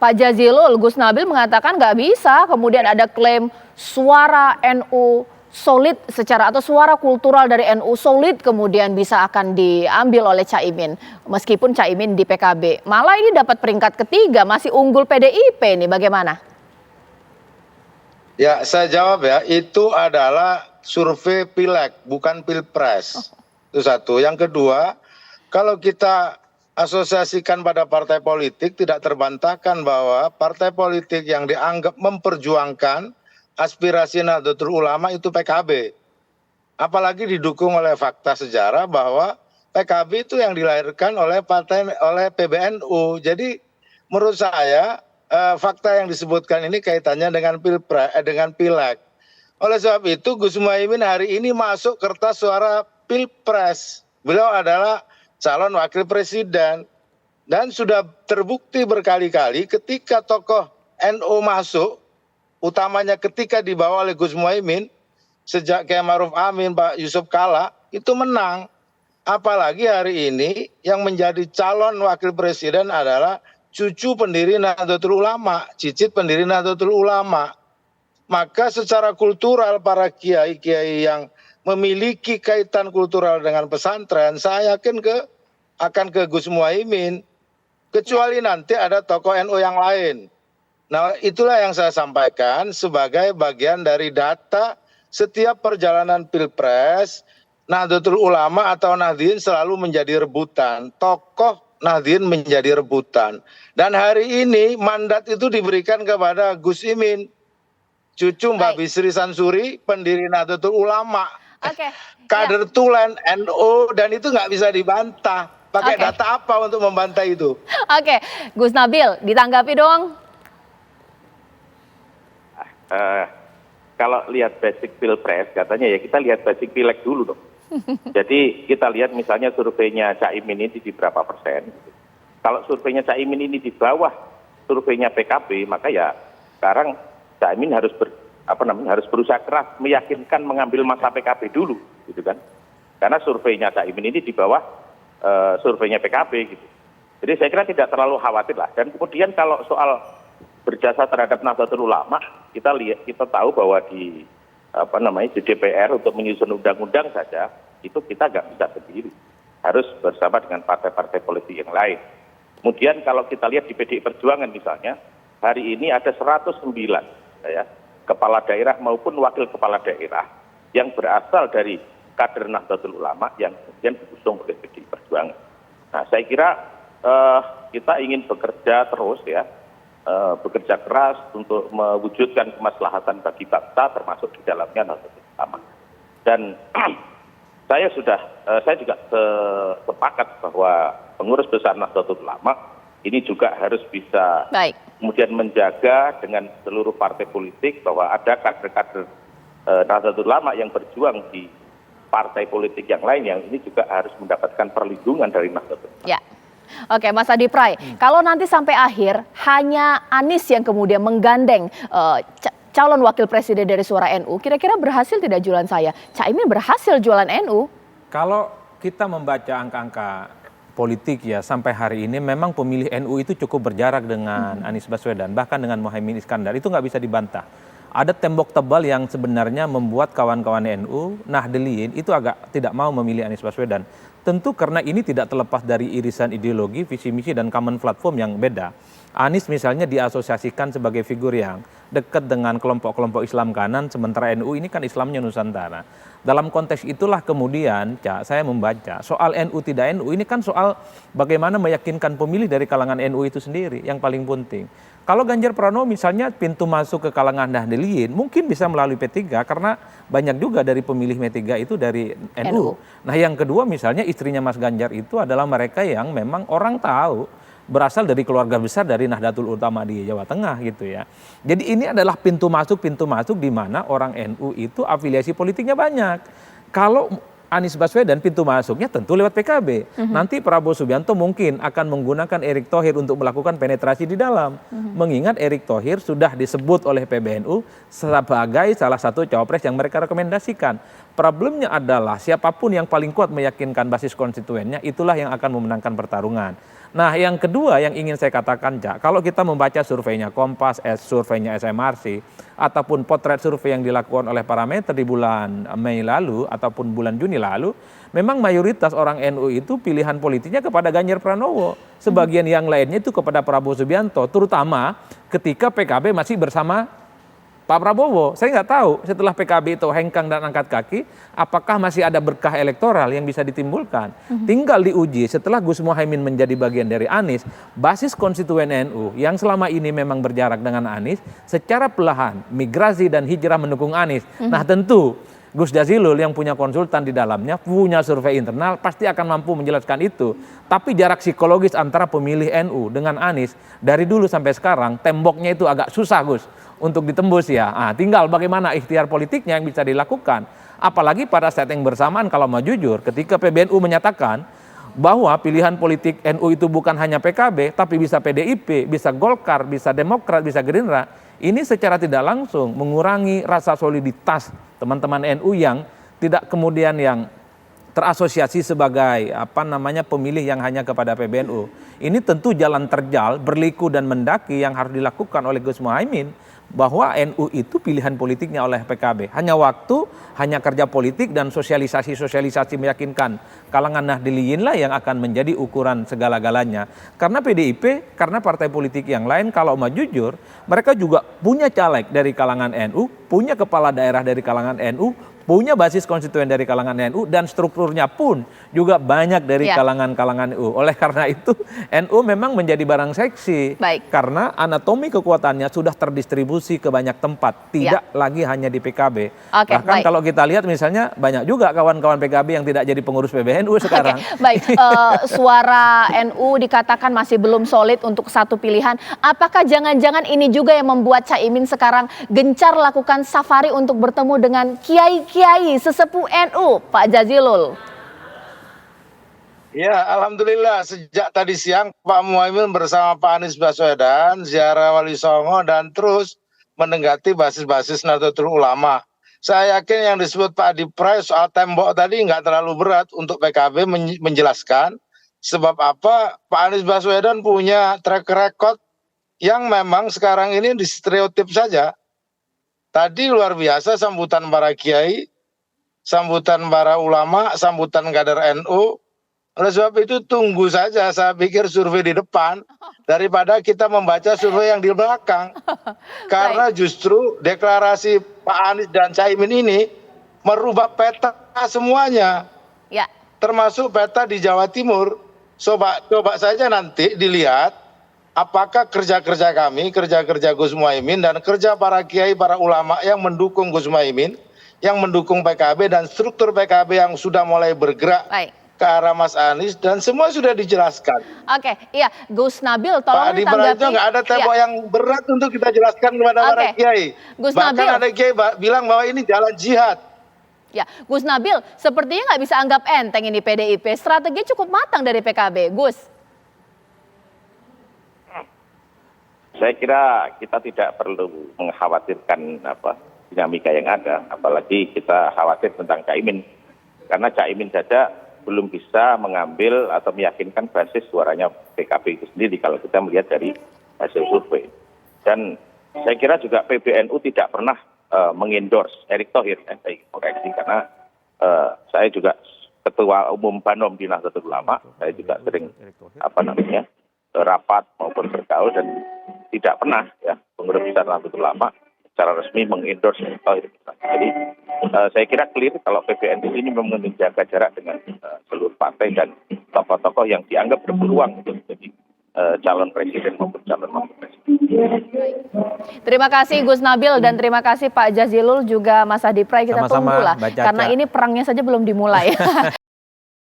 Pak Jazilul, Gus Nabil mengatakan nggak bisa, kemudian ada klaim suara NU solid secara atau suara kultural dari NU solid kemudian bisa akan diambil oleh Caimin meskipun Caimin di PKB. Malah ini dapat peringkat ketiga, masih unggul PDIP nih, bagaimana? Ya, saya jawab ya, itu adalah survei pileg, bukan pilpres. Itu satu. Yang kedua, kalau kita asosiasikan pada partai politik, tidak terbantahkan bahwa partai politik yang dianggap memperjuangkan aspirasi Nahdlatul Ulama itu PKB. Apalagi didukung oleh fakta sejarah bahwa PKB itu yang dilahirkan oleh PBNU. Jadi menurut saya fakta yang disebutkan ini kaitannya dengan dengan pileg. Oleh sebab itu Gus Muhaimin hari ini masuk kertas suara pilpres. Beliau adalah calon wakil presiden dan sudah terbukti berkali-kali ketika tokoh NU masuk, utamanya ketika dibawa oleh Gus Muhaimin, sejak Kiai Ma'ruf Amin, Pak Yusuf Kalla, itu menang. Apalagi hari ini yang menjadi calon wakil presiden adalah cucu pendiri Nahdlatul Ulama, cicit pendiri Nahdlatul Ulama. Maka secara kultural para kiai-kiai yang memiliki kaitan kultural dengan pesantren, saya yakin akan ke Gus Muhaimin. Kecuali nanti ada tokoh NU yang lain. Nah, itulah yang saya sampaikan sebagai bagian dari data setiap perjalanan pilpres. Nahdlatul Ulama atau Nahdien selalu menjadi rebutan. Tokoh Nahdien menjadi rebutan. Dan hari ini mandat itu diberikan kepada Gus Imin, cucu Mbak Bisri Sansuri, pendiri Nahdlatul Ulama. Kader tulen NU, dan itu nggak bisa dibantah. Pakai data apa untuk membantah itu? Gus Nabil, ditanggapi dong. Kalau lihat basic pilpres, katanya ya kita lihat basic pileg dulu dong. Jadi kita lihat misalnya surveinya Caimin ini di berapa persen. Kalau surveinya Caimin ini di bawah surveinya PKB, maka ya sekarang Caimin harus harus berusaha keras meyakinkan mengambil masa PKB dulu, gitu kan? Karena surveinya Caimin ini di bawah surveinya PKB, gitu. Jadi saya kira tidak terlalu khawatir lah. Dan kemudian kalau soal berjasa terhadap Nahdlatul Ulama, kita tahu bahwa di di DPR untuk menyusun undang-undang saja itu kita nggak bisa sendiri, harus bersama dengan partai-partai politik yang lain. Kemudian kalau kita lihat di PDI Perjuangan misalnya, hari ini ada 109 ya, kepala daerah maupun wakil kepala daerah yang berasal dari kader Nahdlatul Ulama yang kemudian diusung oleh PDI Perjuangan. Nah, saya kira kita ingin bekerja terus ya, bekerja keras untuk mewujudkan kemaslahatan bagi bangsa, termasuk di dalamnya Nahdlatul Ulama. Dan saya juga sepakat bahwa pengurus besar Nahdlatul Ulama ini juga harus bisa kemudian menjaga dengan seluruh partai politik bahwa ada kader-kader Nahdlatul Ulama yang berjuang di partai politik yang lain yang ini juga harus mendapatkan perlindungan dari Nahdlatul Ulama. Ya. Oke, Mas Adi Pray, kalau nanti sampai akhir hanya Anies yang kemudian menggandeng calon wakil presiden dari suara NU, kira-kira berhasil tidak jualan saya? Caimin berhasil jualan NU. Kalau kita membaca angka-angka politik ya sampai hari ini memang pemilih NU itu cukup berjarak dengan Anies Baswedan, bahkan dengan Muhaimin Iskandar, itu nggak bisa dibantah. Ada tembok tebal yang sebenarnya membuat kawan-kawan NU, Nahdliyin itu agak tidak mau memilih Anies Baswedan. Tentu karena ini tidak terlepas dari irisan ideologi, visi misi dan common platform yang beda. Anies misalnya diasosiasikan sebagai figur yang dekat dengan kelompok-kelompok Islam kanan, sementara NU ini kan Islamnya Nusantara. Dalam konteks itulah kemudian saya membaca soal NU tidak NU ini kan soal bagaimana meyakinkan pemilih dari kalangan NU itu sendiri yang paling penting. Kalau Ganjar Pranowo misalnya pintu masuk ke kalangan Nahdliyin mungkin bisa melalui P3 karena banyak juga dari pemilih P3 itu dari NU. Nah yang kedua misalnya istrinya Mas Ganjar itu adalah mereka yang memang orang tahu berasal dari keluarga besar dari Nahdlatul Ulama di Jawa Tengah gitu ya. Jadi ini adalah pintu masuk di mana orang NU itu afiliasi politiknya banyak. Kalau Anies Baswedan pintu masuknya tentu lewat PKB. Nanti Prabowo Subianto mungkin akan menggunakan Erick Thohir untuk melakukan penetrasi di dalam. Mengingat Erick Thohir sudah disebut oleh PBNU sebagai salah satu cawapres yang mereka rekomendasikan. Problemnya adalah siapapun yang paling kuat meyakinkan basis konstituennya itulah yang akan memenangkan pertarungan. Nah, yang kedua yang ingin saya katakan, Cak, kalau kita membaca surveinya Kompas, surveinya SMRC, ataupun potret survei yang dilakukan oleh Parameter di bulan Mei lalu ataupun bulan Juni lalu, memang mayoritas orang NU itu pilihan politiknya kepada Ganjar Pranowo. Sebagian yang lainnya itu kepada Prabowo Subianto, terutama ketika PKB masih bersama Pak Prabowo. Saya nggak tahu setelah PKB itu hengkang dan angkat kaki, apakah masih ada berkah elektoral yang bisa ditimbulkan. Tinggal diuji setelah Gus Muhaimin menjadi bagian dari Anies, basis konstituen NU yang selama ini memang berjarak dengan Anies, secara perlahan migrasi dan hijrah mendukung Anies. Nah tentu Gus Jazilul yang punya konsultan di dalamnya, punya survei internal, pasti akan mampu menjelaskan itu. Tapi jarak psikologis antara pemilih NU dengan Anies dari dulu sampai sekarang, temboknya itu agak susah, Gus, untuk ditembus ya. Tinggal bagaimana ikhtiar politiknya yang bisa dilakukan. Apalagi pada saat yang bersamaan kalau mau jujur, ketika PBNU menyatakan bahwa pilihan politik NU itu bukan hanya PKB, tapi bisa PDIP, bisa Golkar, bisa Demokrat, bisa Gerindra. Ini secara tidak langsung mengurangi rasa soliditas teman-teman NU yang tidak kemudian yang terasosiasi sebagai pemilih yang hanya kepada PBNU. Ini tentu jalan terjal, berliku dan mendaki yang harus dilakukan oleh Gus Muhaimin, bahwa NU itu pilihan politiknya oleh PKB. Hanya waktu, hanya kerja politik dan sosialisasi meyakinkan kalangan Nahdliyin lah yang akan menjadi ukuran segala-galanya. Karena PDIP, karena partai politik yang lain kalau mau jujur, mereka juga punya caleg dari kalangan NU, punya kepala daerah dari kalangan NU, punya basis konstituen dari kalangan NU, dan strukturnya pun juga banyak dari kalangan-kalangan NU. Oleh karena itu NU memang menjadi barang seksi. Karena anatomi kekuatannya sudah terdistribusi ke banyak tempat, tidak lagi hanya di PKB. Bahkan kalau kita lihat misalnya banyak juga kawan-kawan PKB yang tidak jadi pengurus PBNU sekarang. Suara NU dikatakan masih belum solid untuk satu pilihan. Apakah jangan-jangan ini juga yang membuat Caimin sekarang gencar lakukan safari untuk bertemu dengan kiai sesepuh NU, Pak Jazilul? Ya, alhamdulillah sejak tadi siang Pak Muhaimin bersama Pak Anies Baswedan ziarah Wali Songo dan terus mendekati basis-basis Nahdlatul Ulama. Saya yakin yang disebut Pak Adi Pray soal tembok tadi nggak terlalu berat untuk PKB menjelaskan sebab apa Pak Anies Baswedan punya track record yang memang sekarang ini distereotip saja. Tadi luar biasa sambutan para kiai, sambutan para ulama, sambutan kader NU. Oleh sebab itu tunggu saja, saya pikir survei di depan daripada kita membaca survei yang di belakang. Karena justru deklarasi Pak Anies dan Caimin ini merubah peta semuanya. Termasuk peta di Jawa Timur. Coba saja nanti dilihat apakah kerja-kerja kami, kerja-kerja Gus Muhaimin dan kerja para kiai, para ulama yang mendukung Gus Muhaimin, yang mendukung PKB dan struktur PKB yang sudah mulai bergerak ke arah Mas Anies dan semua sudah dijelaskan. Gus Nabil tolong ditanggapi. Pak Adi Praetno nggak ada tembok yang berat untuk kita jelaskan kepada para kiai. Bahkan ada kiai bilang bahwa ini jalan jihad. Gus Nabil, sepertinya nggak bisa anggap enteng ini PDIP. Strategi cukup matang dari PKB, Gus. Saya kira kita tidak perlu mengkhawatirkan dinamika yang ada, apalagi kita khawatir tentang Caimin, karena Caimin saja belum bisa mengambil atau meyakinkan basis suaranya PKB itu sendiri kalau kita melihat dari hasil survei. Dan saya kira juga PBNU tidak pernah mengendorse Erick Thohir, saya koreksi, karena saya juga ketua umum Banom di Nahdlatul Ulama, saya juga sering rapat maupun bergaul dan tidak pernah pengurus besar Nahdlatul Ulama secara resmi mengendorse Erick Thohir. Jadi saya kira clear kalau PBNU ini memang menjaga jarak dengan seluruh partai dan tokoh-tokoh yang dianggap berpeluang untuk menjadi calon presiden maupun calon wakil presiden. Terima kasih Gus Nabil dan terima kasih Pak Jazilul juga Mas Adi Pray. Kita tunggulah karena ini perangnya saja belum dimulai.